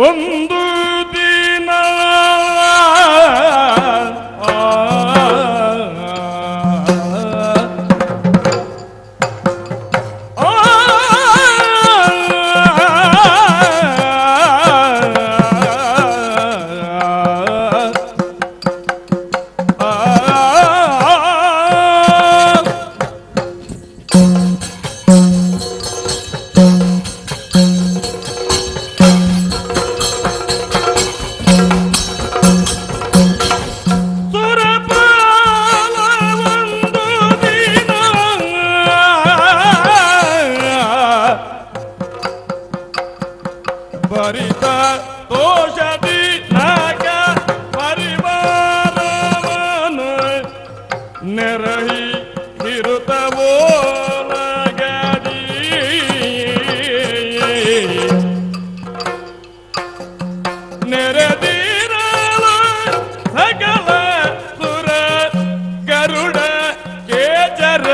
ಒಂದು ದಿನ ಭರಿತ ದೋಷದಿ ನಾಗ ಪರಿವಾರವನು ನೆರಹಿ ಹಿರುತವೋ ನಗಡಿ ನೆರೆದಿರಲ ಸಕಲ ಸುರ ಗರುಡ ಕೇಚರ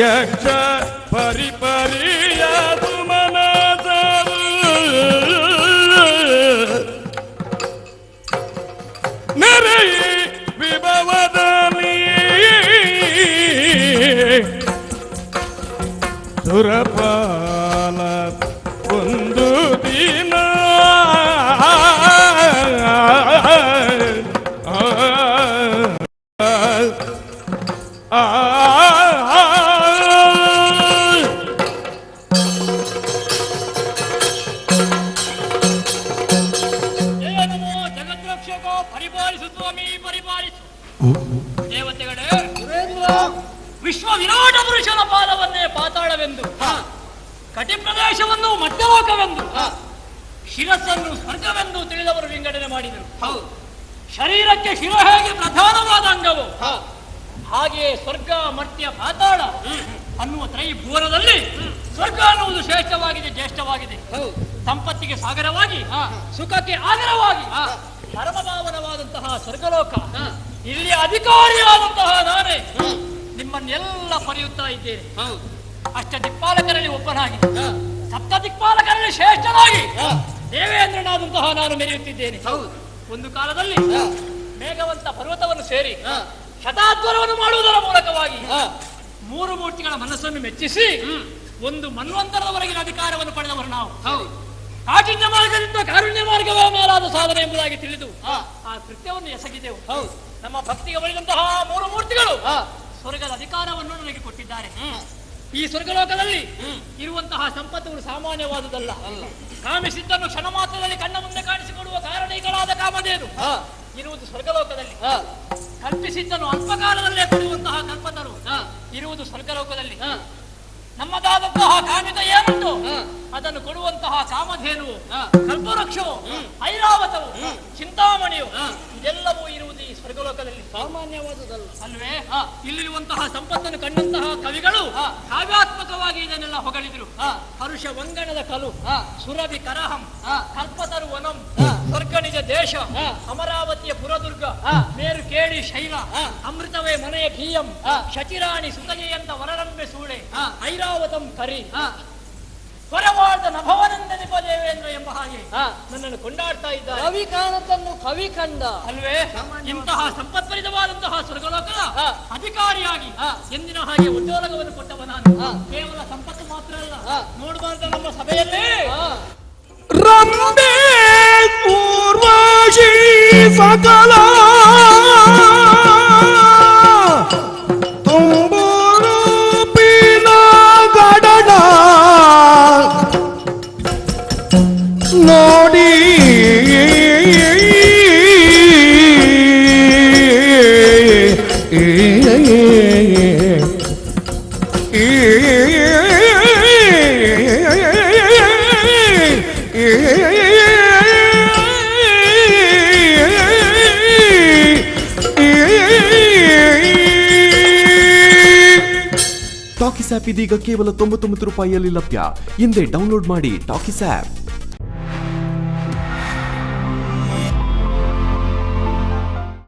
ಯಕ್ಷ ಪರಿಪರಿಯ ಸುಮನದರು ನೆರೆಯಿ ವಿಭವದಲ್ಲಿ ಸುರಪಾಲ ಒಂದು ದಿನ ದೇವತೆಗಳೇ, ವಿಶ್ವ ವಿರಾಟ ಪುರುಷನ ಪಾದವನ್ನೇ ಪಾತಾಳವೆಂದು, ಕಟಿ ಪ್ರದೇಶವನ್ನು ಮಧ್ಯಲೋಕವೆಂದು, ಶಿರಸ್ಸನ್ನು ಸ್ವರ್ಗವೆಂದು ತಿಳಿದವರು ವಿಂಗಡಣೆ ಮಾಡಿದರು. ಶರೀರಕ್ಕೆ ಶಿರ ಹೇಗೆ ಪ್ರಧಾನವಾದ ಅಂಗವು, ಹಾಗೆಯೇ ಸ್ವರ್ಗ ಮರ್ತ್ಯ ಪಾತಾಳ ಅನ್ನುವ ತ್ರೈಭುವನದಲ್ಲಿ ಸ್ವರ್ಗ ಅನ್ನುವುದು ಶ್ರೇಷ್ಠವಾಗಿದೆ, ಜ್ಯೇಷ್ಠವಾಗಿದೆ. ಸಂಪತ್ತಿಗೆ ಸಾಗರವಾಗಿ, ಸುಖಕ್ಕೆ ಆಗರವಾಗಿ, ಪರಮಭಾವನವಾದಂತಹ ಸ್ವರ್ಗಲೋಕ. ಇಲ್ಲಿ ಅಧಿಕಾರಿಯಾದಂತಹ ನಾನೇ ನಿಮ್ಮನ್ನೆಲ್ಲ ಪಡೆಯುತ್ತಾ ಇದ್ದೇನೆ. ಅಷ್ಟ ದಿಕ್ಪಾಲಕರಲ್ಲಿ ಒಬ್ಬನಾಗಿ, ಸಪ್ತ ದಿಕ್ಪಾಲಕರಲ್ಲಿ ಶ್ರೇಷ್ಠನಾಗಿ ದೇವೇಂದ್ರನಾದಂತಹ ನಾನು ಮೆರೆಯುತ್ತಿದ್ದೇನೆ. ಒಂದು ಕಾಲದಲ್ಲಿ ಮೇಘವಂತ ಪರ್ವತವನ್ನು ಸೇರಿ ಶತಾದ್ವರವನ್ನು ಮಾಡುವುದರ ಮೂಲಕವಾಗಿ ಮೂರು ಮೂರ್ತಿಗಳ ಮನಸ್ಸನ್ನು ಮೆಚ್ಚಿಸಿ ಒಂದು ಮನ್ವಂತರದವರೆಗಿನ ಅಧಿಕಾರವನ್ನು ಪಡೆದವರು ನಾವು. ಕಾಠಿಣ್ಯ ಮಾರ್ಗದಿಂದ ಕಾರುಣ್ಯ ಮಾರ್ಗವೇ ಮೇಲಾದ ಸಾಧನೆ ಎಂಬುದಾಗಿ ತಿಳಿದು ಆ ಕೃತ್ಯವನ್ನು ಎಸಗಿದೆವು. ನಮ್ಮ ಭಕ್ತಿಗೆ ಬಳಿದಂತಹ ಮೂರು ಮೂರ್ತಿಗಳು ಸ್ವರ್ಗದ ಅಧಿಕಾರವನ್ನು ನನಗೆ ಕೊಟ್ಟಿದ್ದಾರೆ. ಈ ಸ್ವರ್ಗಲೋಕದಲ್ಲಿ ಇರುವಂತಹ ಸಂಪತ್ತುಗಳು ಸಾಮಾನ್ಯವಾದುದಲ್ಲ. ಕಾಮಿಸಿದ್ದನ್ನು ಕ್ಷಣ ಮಾತ್ರದಲ್ಲಿ ಕಣ್ಣ ಮುಂದೆ ಕಾಣಿಸಿಕೊಡುವ ಕಾರಣೀಗಳಾದ ಕಾಮಧೇನು ಇರುವುದು ಸ್ವರ್ಗಲೋಕದಲ್ಲಿ. ಕಲ್ಪಿಸಿದ್ದನ್ನು ಅಲ್ಪಕಾಲದಲ್ಲೇ ಕೊಡುವಂತಹ ಕಲ್ಪತರು ಇರುವುದು ಸ್ವರ್ಗಲೋಕದಲ್ಲಿ. ನಮ್ಮದಾದಂತಹ ಕಾಮಿತ ಏನುಂಟು ಅದನ್ನು ಕೊಡುವಂತಹ ಕಾಮಧೇನುವು, ಕಲ್ಪವೃಕ್ಷವು, ಐರಾವತವು, ಚಿಂತಾಮಣಿಯು ಇದೆಲ್ಲವೂ ಇರುವುದು ಈ ಸ್ವರ್ಗಲೋಕದಲ್ಲಿ. ಸಾಮಾನ್ಯವಾದುದಲ್ಲ ಅಲ್ವೇ? ಇಲ್ಲಿರುವಂತಹ ಸಂಪತ್ತನ್ನು ಕಂಡಂತಹ ಕವಿಗಳು ಕಾವ್ಯಾತ್ಮಕವಾಗಿ ಇದನ್ನೆಲ್ಲ ಹೊಗಳಿದ್ರು. ಹರುಷ ವಂಗಣದ ಕಲು, ಸುರಭಿ ಕರಹಂ, ಕಲ್ಪತರು ವನಂ, ಸ್ವರ್ಗ ನಿಜ ದೇಶ, ಅಮರಾವತಿಯ ಪುರದುರ್ಗ, ಮೇರು ಕೇಳಿ ಶೈಲ, ಅಮೃತವೇ ಮನೆಯ ಭೀಯಂ, ಶಚಿರಾಣಿ ಸುತಗೆಯಂತ ವರರಂಬೆ ಸೂಳೆ, ಐರಾವತಂ ಕರಿ, ಹೊರವಾದ ನಭವನಂದನಿಪ ದೇವೇಂದ್ರ ಎಂಬ ಹಾಗೆ ನನ್ನನ್ನು ಕೊಂಡಾಡ್ತಾ ಇದ್ದಾರೆ. ಕವಿ ಕಾಣತನ್ನು ಕವಿ ಕಂಡ ಅಲ್ವೇ? ಇಂತಹ ಸಂಪತ್ಪರಿತವಾದಂತಹ ಸ್ವರ್ಗಲೋಕದ ಅಧಿಕಾರಿಯಾಗಿ ಎಂದಿನ ಹಾಗೆ ಉದ್ಯೋಗವನ್ನು ಕೊಟ್ಟವ ನಾನು. ಕೇವಲ ಸಂಪತ್ತು ಮಾತ್ರ ಅಲ್ಲ, ನೋಡಬಾರ್ದ ನಮ್ಮ ಸಭೆಯಲ್ಲಿ ರಂಬೆ ಪೂರ್ವಶಿ ಸಕಲ ತುಂಬೂರುಪಿನ ಗಡಡ ನೋಡಿ ಟಾಕಿಸ್ ಆಪ್ ಇದೀಗ ಕೇವಲ 99 ರೂಪಾಯಿಯಲ್ಲಿ ಲಭ್ಯ. ಹಿಂದೆ ಡೌನ್ಲೋಡ್ ಮಾಡಿ ಟಾಕಿಸ್ ಆಪ್.